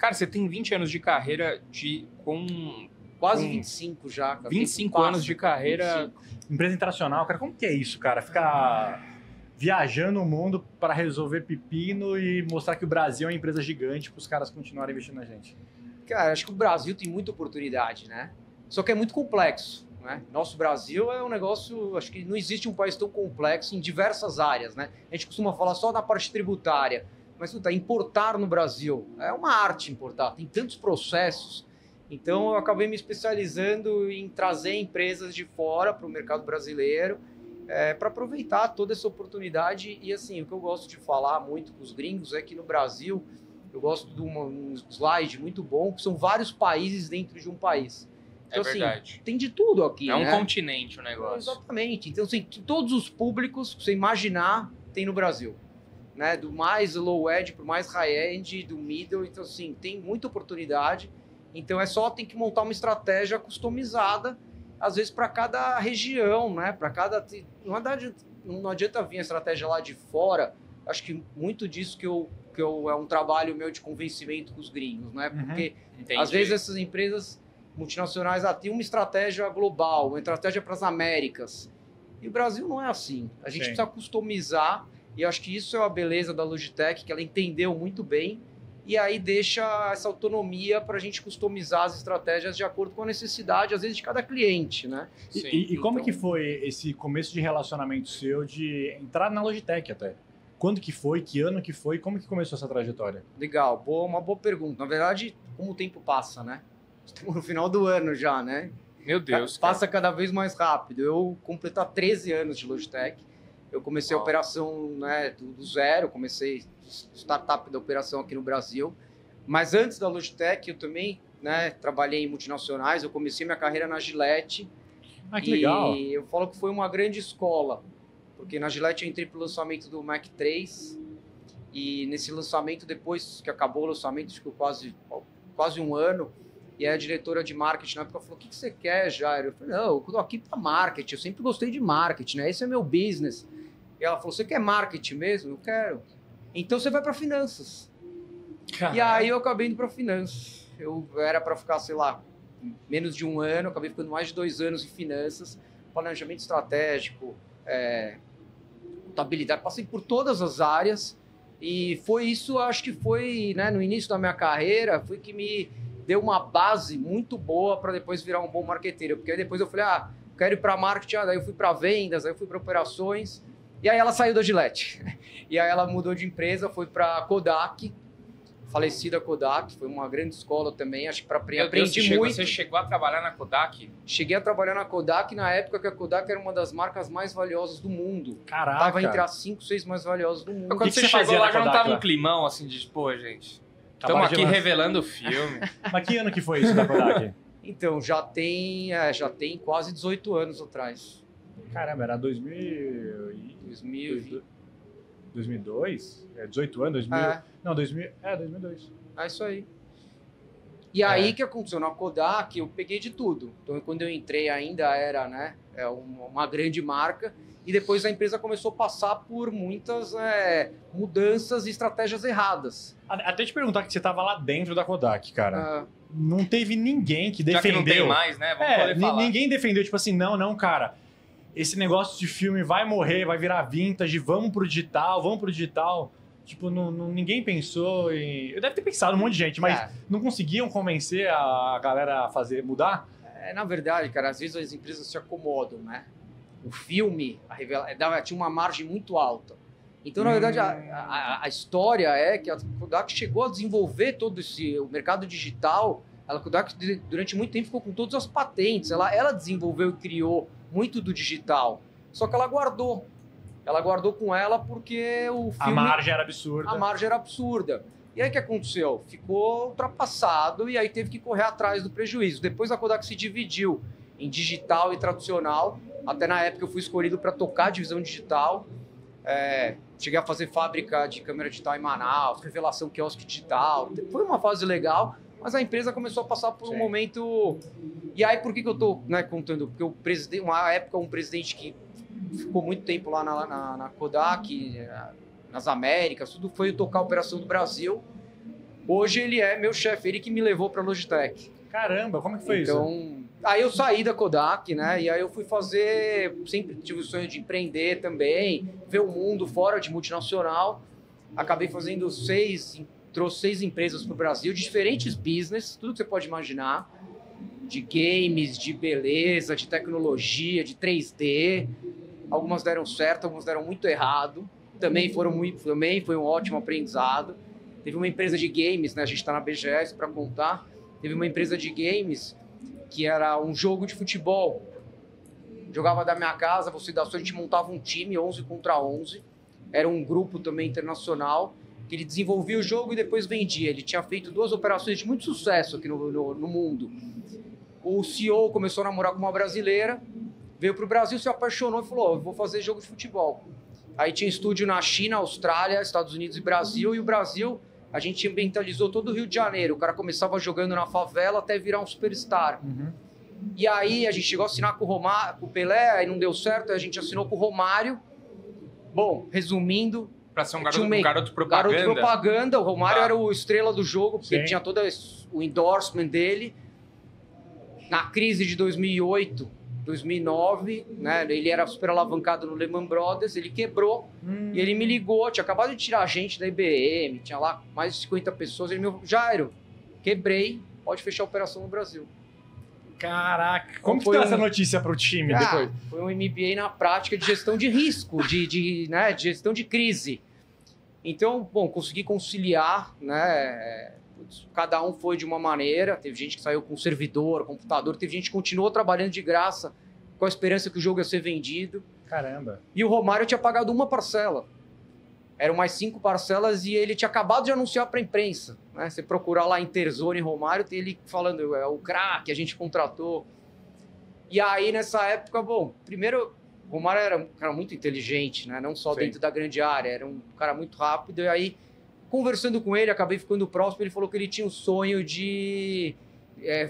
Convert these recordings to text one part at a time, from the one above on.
Cara, você tem 20 anos de carreira Quase 25 já, cara. 25 anos de carreira. 25. Empresa internacional, cara, como que é isso, cara? Ficar viajando o mundo para resolver pepino e mostrar que o Brasil é uma empresa gigante para os caras continuarem investindo na gente. Cara, acho que o Brasil tem muita oportunidade, né? Só que é muito complexo, né? Nosso Brasil é um negócio, acho que não existe um país tão complexo em diversas áreas, né? A gente costuma falar só da parte tributária, mas importar no Brasil é uma arte importar, tem tantos processos. Então eu acabei me especializando em trazer empresas de fora para o mercado brasileiro, para aproveitar toda essa oportunidade. E assim, o que eu gosto de falar muito com os gringos é que no Brasil eu gosto de um slide muito bom, que são vários países dentro de um país. Então, É verdade. assim, tem de tudo aqui, É um né? continente o negócio. Exatamente. Então, assim, todos os públicos que você imaginar tem no Brasil. Né? Do mais low-end para o mais high-end, do middle. Então, assim, tem muita oportunidade. Então, tem que montar uma estratégia customizada, às vezes, para cada região, né? Para cada... Não adianta vir a estratégia lá de fora. Acho que muito disso é um trabalho meu de convencimento com os gringos, né? Porque, às vezes, essas empresas multinacionais têm uma estratégia global, uma estratégia para as Américas. E o Brasil não é assim. A gente precisa customizar, e acho que isso é a beleza da Logitech, que ela entendeu muito bem, e aí deixa essa autonomia para a gente customizar as estratégias de acordo com a necessidade, às vezes, de cada cliente, né? E como que foi esse começo de relacionamento seu de entrar na Logitech até? Quando que foi? Que ano que foi? Como que começou essa trajetória? Legal, uma boa pergunta. Na verdade, como o tempo passa, né? Estamos no final do ano já, né? Meu Deus, passa cada vez mais rápido. Eu completar 13 anos de Logitech. Eu comecei a operação, né, do zero, comecei startup da operação aqui no Brasil. Mas antes da Logitech, eu também, né, trabalhei em multinacionais. Eu comecei minha carreira na Gillette. Que legal! E eu falo que foi uma grande escola, porque na Gillette eu entrei para o lançamento do Mac 3. E nesse lançamento, depois que acabou o lançamento, ficou quase um ano. E aí a diretora de marketing na época falou: o que você quer, Jair? Eu falei: não, eu tô aqui para marketing, eu sempre gostei de marketing, né? Esse é meu business. E ela falou: você quer marketing mesmo? Eu quero. Então você vai para finanças. Caramba. E aí eu acabei indo para finanças. Eu era para ficar, sei lá, menos de um ano, acabei ficando mais de 2 anos em finanças, planejamento estratégico, contabilidade, passei por todas as áreas. E foi isso, acho que foi, né, no início da minha carreira, foi que me deu uma base muito boa para depois virar um bom marqueteiro. Porque aí depois eu falei: quero ir para marketing, daí eu fui para vendas, aí eu fui para operações. E aí ela saiu da Gillette. E aí ela mudou de empresa, foi para Kodak, falecida Kodak, foi uma grande escola também, acho que aprendi muito. Você chegou a trabalhar na Kodak? Cheguei a trabalhar na Kodak na época que a Kodak era uma das marcas mais valiosas do mundo. Caraca! Tava entre as 5, 6 mais valiosas do mundo. Quando você chegou lá, já não tava um climão assim de, pô, gente, estamos aqui revelando o filme. Mas que ano que foi isso da Kodak? Então, já tem quase 18 anos atrás. Caramba, era 2002? 18 anos? 2000? Não, 2002. É isso aí. E aí, o que aconteceu? Na Kodak, eu peguei de tudo. Então, quando eu entrei, ainda era, né, uma grande marca. E depois a empresa começou a passar por muitas mudanças e estratégias erradas. Até te perguntar que você estava lá dentro da Kodak, cara. Não teve ninguém que defendeu. Já que não tem mais, né? Vamos poder falar. Ninguém defendeu, tipo assim, não, cara. Esse negócio de filme vai morrer, vai virar vintage, vamos pro digital. Tipo, ninguém pensou em... Eu deve ter pensado um monte de gente, mas não conseguiam convencer a galera a mudar? Na verdade, cara, às vezes as empresas se acomodam, né? O filme tinha uma margem muito alta. Então, na verdade, a história é que a Kodak chegou a desenvolver todo o mercado digital. A Kodak, durante muito tempo, ficou com todas as patentes. Ela desenvolveu e criou muito do digital. Só que ela guardou. Ela guardou com ela porque o filme... A margem era absurda. A margem era absurda. E aí o que aconteceu? Ficou ultrapassado e aí teve que correr atrás do prejuízo. Depois a Kodak se dividiu em digital e tradicional. Até na época eu fui escolhido para tocar a divisão digital. Cheguei a fazer fábrica de câmera digital em Manaus, revelação quiosque digital. Foi uma fase legal, mas a empresa começou a passar por um momento... E aí por que eu estou contando? Porque uma época um presidente que ficou muito tempo lá na Kodak, nas Américas, tudo foi tocar a operação do Brasil. Hoje ele é meu chefe, ele que me levou para a Logitech. Caramba, como que foi isso? Então, aí eu saí da Kodak, né? E aí eu fui fazer, sempre tive o sonho de empreender também, ver o mundo fora de multinacional. Acabei fazendo trouxe 6 empresas para o Brasil, de diferentes business, tudo que você pode imaginar, de games, de beleza, de tecnologia, de 3D. Algumas deram certo, algumas deram muito errado. Também foi um ótimo aprendizado. Teve uma empresa de games, né? A gente está na BGS para contar. Teve uma empresa de games que era um jogo de futebol. Jogava da minha casa, a gente montava um time 11 contra 11. Era um grupo também internacional que ele desenvolvia o jogo e depois vendia. Ele tinha feito 2 operações de muito sucesso aqui no mundo. O CEO começou a namorar com uma brasileira, veio para o Brasil, se apaixonou e falou, eu vou fazer jogo de futebol. Aí tinha estúdio na China, Austrália, Estados Unidos e Brasil. E o Brasil, a gente ambientalizou todo o Rio de Janeiro. O cara começava jogando na favela até virar um superstar. Uhum. E aí a gente chegou a assinar com o Pelé, aí não deu certo, aí a gente assinou com o Romário. Bom, resumindo... Pra ser um garoto propaganda. Garoto propaganda. O Romário era o estrela do jogo, porque Sim. ele tinha todo o endorsement dele. Na crise de 2008, 2009, né, ele era super alavancado no Lehman Brothers, ele quebrou e ele me ligou, tinha acabado de tirar gente da IBM, tinha lá mais de 50 pessoas, ele me falou, Jairo, quebrei, pode fechar a operação no Brasil. Caraca, como que tá essa notícia pro time depois? Foi um MBA na prática de gestão de risco, de gestão de crise. Então, bom, consegui conciliar, né? Cada um foi de uma maneira. Teve gente que saiu com servidor, computador, teve gente que continuou trabalhando de graça, com a esperança que o jogo ia ser vendido. Caramba. E o Romário tinha pagado uma parcela. Eram mais 5 parcelas e ele tinha acabado de anunciar para a imprensa. Né? Você procurar lá Interzone e Romário, tem ele falando, é o craque, a gente contratou. E aí, nessa época, bom, primeiro, o Romário era um cara muito inteligente, né? Não só Sim. dentro da grande área, era um cara muito rápido. E aí, conversando com ele, acabei ficando próximo, ele falou que ele tinha um sonho de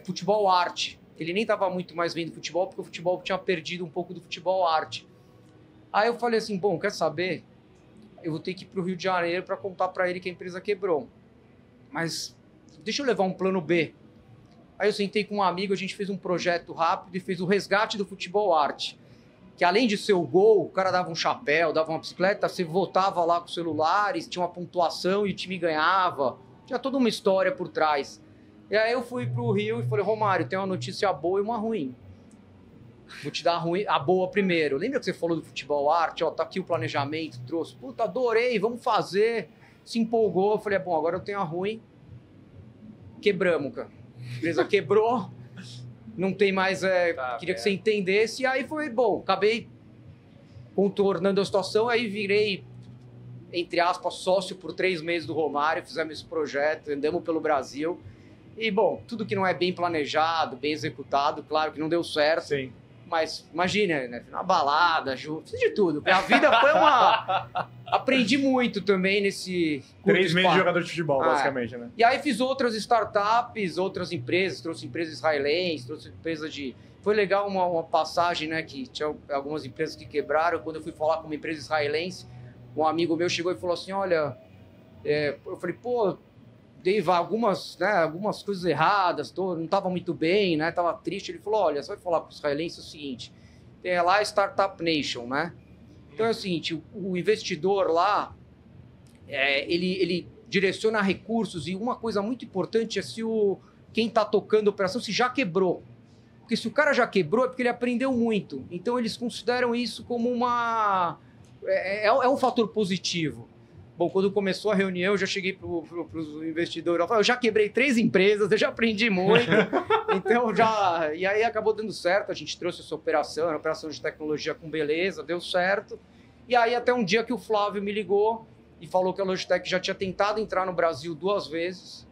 futebol arte. Ele nem estava muito mais vendo futebol, porque o futebol tinha perdido um pouco do futebol arte. Aí eu falei assim, bom, quer saber? Eu vou ter que ir para o Rio de Janeiro para contar para ele que a empresa quebrou. Mas deixa eu levar um plano B. Aí eu sentei com um amigo, a gente fez um projeto rápido e fez o resgate do futebol arte. Que além de ser o gol, o cara dava um chapéu, dava uma bicicleta, você voltava lá com o celular, tinha uma pontuação e o time ganhava. Tinha toda uma história por trás. E aí eu fui pro Rio e falei, Romário, tem uma notícia boa e uma ruim. Vou te dar a boa primeiro. Lembra que você falou do futebol arte? Ó, tá aqui o planejamento, trouxe. Puta, adorei, vamos fazer. Se empolgou. Eu falei, bom, agora eu tenho a ruim. Quebramos, cara. A empresa quebrou. Não tem mais... queria que você entendesse. E aí foi, bom, acabei contornando a situação. Aí virei, entre aspas, sócio por 3 meses do Romário. Fizemos esse projeto, andamos pelo Brasil. E, bom, tudo que não é bem planejado, bem executado, claro que não deu certo. Sim. Mas imagina, né? Uma balada, fiz de tudo. A vida foi uma... Aprendi muito também nesse... 3 meses de jogador de futebol, basicamente, né? E aí fiz outras startups, outras empresas, trouxe empresas israelenses, trouxe empresas de... Foi legal uma passagem, né? Que tinha algumas empresas que quebraram. Quando eu fui falar com uma empresa israelense, um amigo meu chegou e falou assim, olha... Eu falei, pô... Dei algumas coisas erradas, não estava muito bem, né? Tava triste. Ele falou, olha, você vai falar para os israelenses o seguinte, tem lá a Startup Nation, né? Então é o seguinte, o investidor lá, ele direciona recursos e uma coisa muito importante é se quem está tocando a operação se já quebrou. Porque se o cara já quebrou é porque ele aprendeu muito. Então eles consideram isso como um fator positivo. Bom, quando começou a reunião, eu já cheguei para os investidores, eu falei, eu já quebrei 3 empresas, eu já aprendi muito, então e aí acabou dando certo, a gente trouxe essa operação, era uma operação de tecnologia com beleza, deu certo, e aí até um dia que o Flávio me ligou e falou que a Logitech já tinha tentado entrar no Brasil 2 vezes,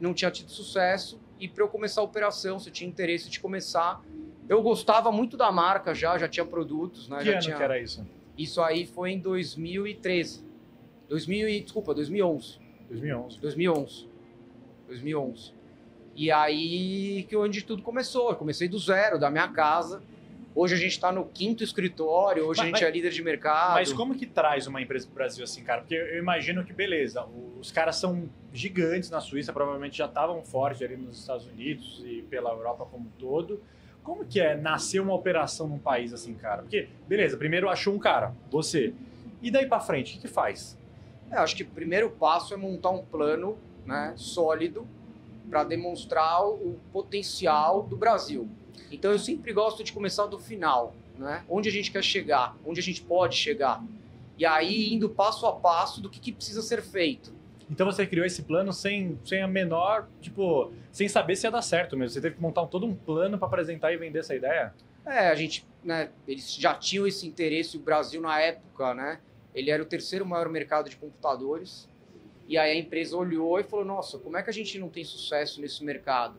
não tinha tido sucesso, e para eu começar a operação, se tinha interesse de começar, eu gostava muito da marca já tinha produtos, né? Que ano que era isso? Isso aí foi em 2013. 2011. 2011. E aí que onde tudo começou. Eu comecei do zero, da minha casa. Hoje a gente está no 5º escritório, hoje a gente é líder de mercado. Mas como que traz uma empresa para o Brasil assim, cara? Porque eu imagino que, beleza, os caras são gigantes na Suíça, provavelmente já estavam fortes ali nos Estados Unidos e pela Europa como um todo. Como que é nascer uma operação num país assim, cara? Porque, beleza, primeiro achou um cara, você. E daí para frente, o que faz? Acho que o primeiro passo é montar um plano, né, sólido para demonstrar o potencial do Brasil. Então eu sempre gosto de começar do final, né? Onde a gente quer chegar, onde a gente pode chegar. E aí indo passo a passo do que precisa ser feito. Então você criou esse plano sem a menor, tipo, sem saber se ia dar certo mesmo. Você teve que montar todo um plano para apresentar e vender essa ideia? A gente, né, eles já tinham esse interesse, o Brasil na época, né? Ele era o 3º maior mercado de computadores. E aí a empresa olhou e falou, nossa, como é que a gente não tem sucesso nesse mercado?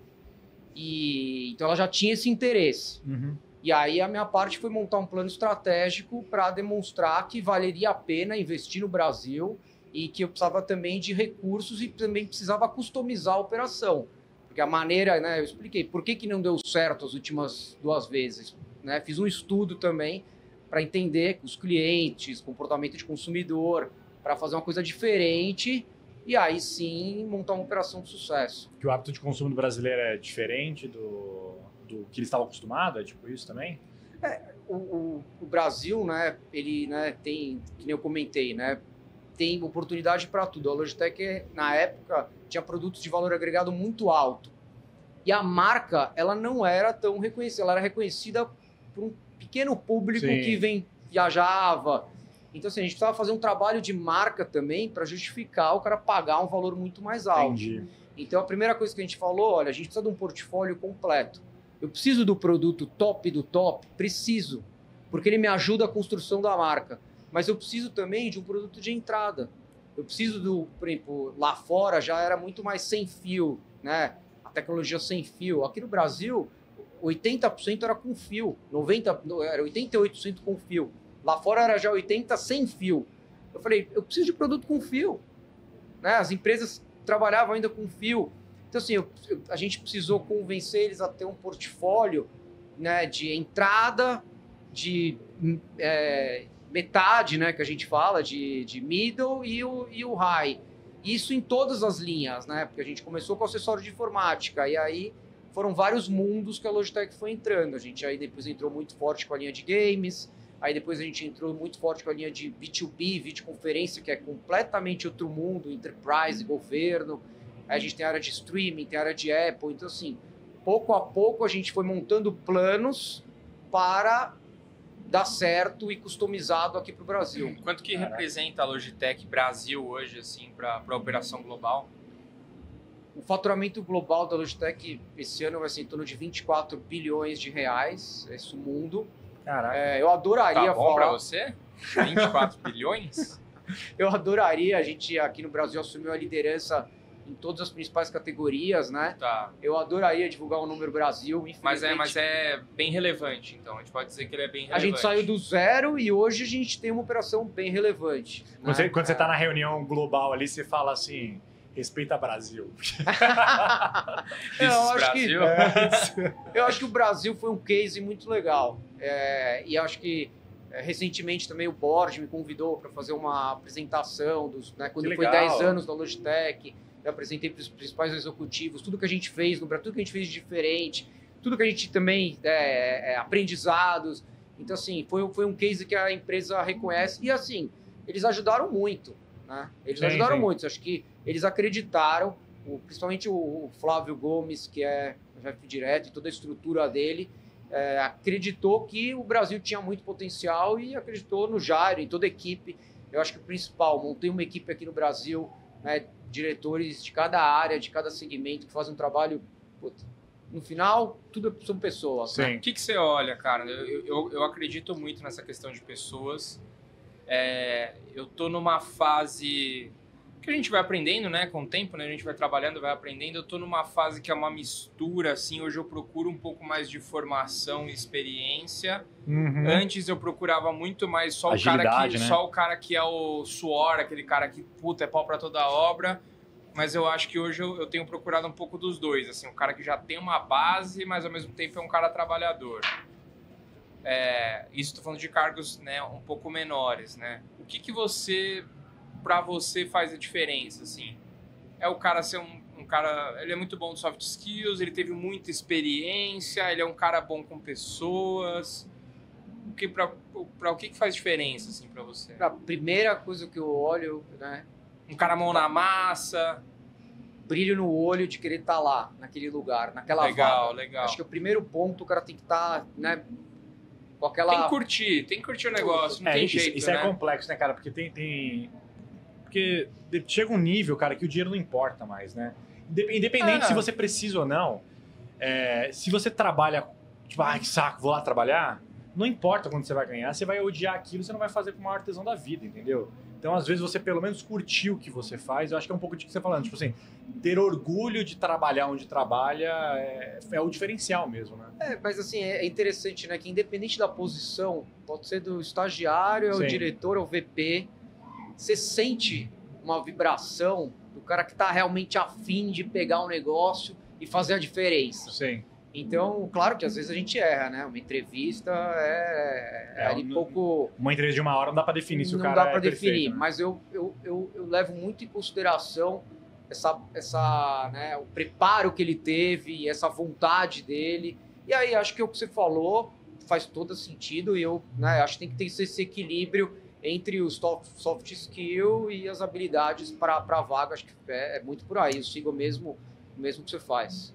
Então ela já tinha esse interesse. Uhum. E aí a minha parte foi montar um plano estratégico para demonstrar que valeria a pena investir no Brasil e que eu precisava também de recursos e também precisava customizar a operação. Porque a maneira, né, eu expliquei por que não deu certo as últimas 2 vezes. Né? Fiz um estudo também para entender os clientes, comportamento de consumidor, para fazer uma coisa diferente e aí sim montar uma operação de sucesso. Que o hábito de consumo do brasileiro é diferente do que eles estavam acostumados? É tipo isso também? O Brasil, né, ele, né, tem, que nem eu comentei, né, tem oportunidade para tudo. A Logitech, na época, tinha produtos de valor agregado muito alto. E a marca, ela não era tão reconhecida. Ela era reconhecida por um pequeno público que viajava. Então, assim, a gente precisava fazer um trabalho de marca também para justificar o cara pagar um valor muito mais alto. Entendi. Então, a primeira coisa que a gente falou, olha, a gente precisa de um portfólio completo. Eu preciso do produto top do top? Preciso, porque ele me ajuda a construção da marca. Mas eu preciso também de um produto de entrada. Eu preciso por exemplo, lá fora já era muito mais sem fio, né? A tecnologia sem fio. Aqui no Brasil, 80% era com fio, era 88% com fio. Lá fora era já 80% sem fio. Eu falei, eu preciso de produto com fio. Né? As empresas trabalhavam ainda com fio. Então, assim, a gente precisou convencer eles a ter um portfólio, né, de entrada, de metade, né, que a gente fala, de middle e o high. Isso em todas as linhas, né? Porque a gente começou com acessório de informática e aí foram vários mundos que a Logitech foi entrando. A gente aí depois entrou muito forte com a linha de games, aí depois a gente entrou muito forte com a linha de B2B, videoconferência, que é completamente outro mundo, enterprise, governo. Aí a gente tem a área de streaming, tem a área de Apple. Então, assim, pouco a pouco a gente foi montando planos para dar certo e customizado aqui para o Brasil. Quanto que representa a Logitech Brasil hoje, assim, para a operação global? O faturamento global da Logitech esse ano vai ser em torno de 24 bilhões de reais, esse mundo. Caraca. Eu adoraria tá bom falar... para você? 24 bilhões? Eu adoraria, a gente aqui no Brasil assumiu a liderança em todas as principais categorias, né? Tá. Eu adoraria divulgar o número Brasil, mas é bem relevante, então. A gente pode dizer que ele é bem relevante. A gente saiu do zero e hoje a gente tem uma operação bem relevante. Quando você tá na reunião global ali, você fala assim, respeita Brasil. Eu acho que o Brasil foi um case muito legal. E acho que recentemente também o board me convidou para fazer uma apresentação quando foi 10 anos da Logitech. Eu apresentei para os principais executivos tudo que a gente fez no Brasil, tudo que a gente fez de diferente, tudo que a gente também aprendizados. Então, assim, foi um case que a empresa reconhece e, assim, eles ajudaram muito, né? Eles ajudaram muito. Acho que eles acreditaram, principalmente o Flávio Gomes, que é chefe direto e toda a estrutura dele, acreditou que o Brasil tinha muito potencial e acreditou no Jairo e toda a equipe. Eu acho que o principal, montei uma equipe aqui no Brasil, né, diretores de cada área, de cada segmento, que fazem um trabalho... No final, tudo são pessoas. Sim. Né? O que você olha, cara? Eu acredito muito nessa questão de pessoas. Eu tô numa fase que a gente vai aprendendo, né? Com o tempo, né? A gente vai trabalhando, vai aprendendo. Eu tô numa fase que é uma mistura, assim. Hoje eu procuro um pouco mais de formação e experiência. Uhum. Antes eu procurava muito mais só o cara que é o suor, aquele cara que, puta, é pau pra toda obra. Mas eu acho que hoje eu tenho procurado um pouco dos dois, assim. Um cara que já tem uma base, mas ao mesmo tempo é um cara trabalhador. Isso estou falando de cargos, né, um pouco menores, né? O que você, para você, faz a diferença, assim? É o cara ser um cara... Ele é muito bom de soft skills, ele teve muita experiência, ele é um cara bom com pessoas. O que faz diferença, assim, para você? A primeira coisa que eu olho, né? Um cara mão na massa. Brilho no olho de querer estar lá, naquele lugar, naquela vaga. Legal. Acho que o primeiro ponto, o cara tem que estar, né? Com aquela... Tem que curtir o negócio, não tem jeito, isso né? é complexo, né, cara? Porque Porque chega um nível, cara, que o dinheiro não importa mais, né? Independente se você precisa ou não, se você trabalha, tipo, que saco, vou lá trabalhar, não importa quando você vai ganhar, você vai odiar aquilo, você não vai fazer com o maior artesão da vida, entendeu? Então, às vezes, você pelo menos curtir o que você faz, eu acho que é um pouco de que você tá falando, tipo assim, ter orgulho de trabalhar onde trabalha é o diferencial mesmo, né? Mas assim, é interessante, né? Que independente da posição, pode ser do estagiário, ao Sim. diretor, ao VP, você sente uma vibração do cara que tá realmente afim de pegar um negócio e fazer a diferença. Sim. Então, claro que às vezes a gente erra, né? Uma entrevista ali pouco... Uma entrevista de 1 hora não dá pra definir se o cara Não dá pra perfeito, definir, né? mas eu levo muito em consideração né, o preparo que ele teve, essa vontade dele. E aí, acho que o que você falou faz todo sentido e eu, né, acho que tem que ter esse equilíbrio entre os soft skill e as habilidades para a vaga. Acho que é muito por aí. Eu sigo o mesmo que você faz.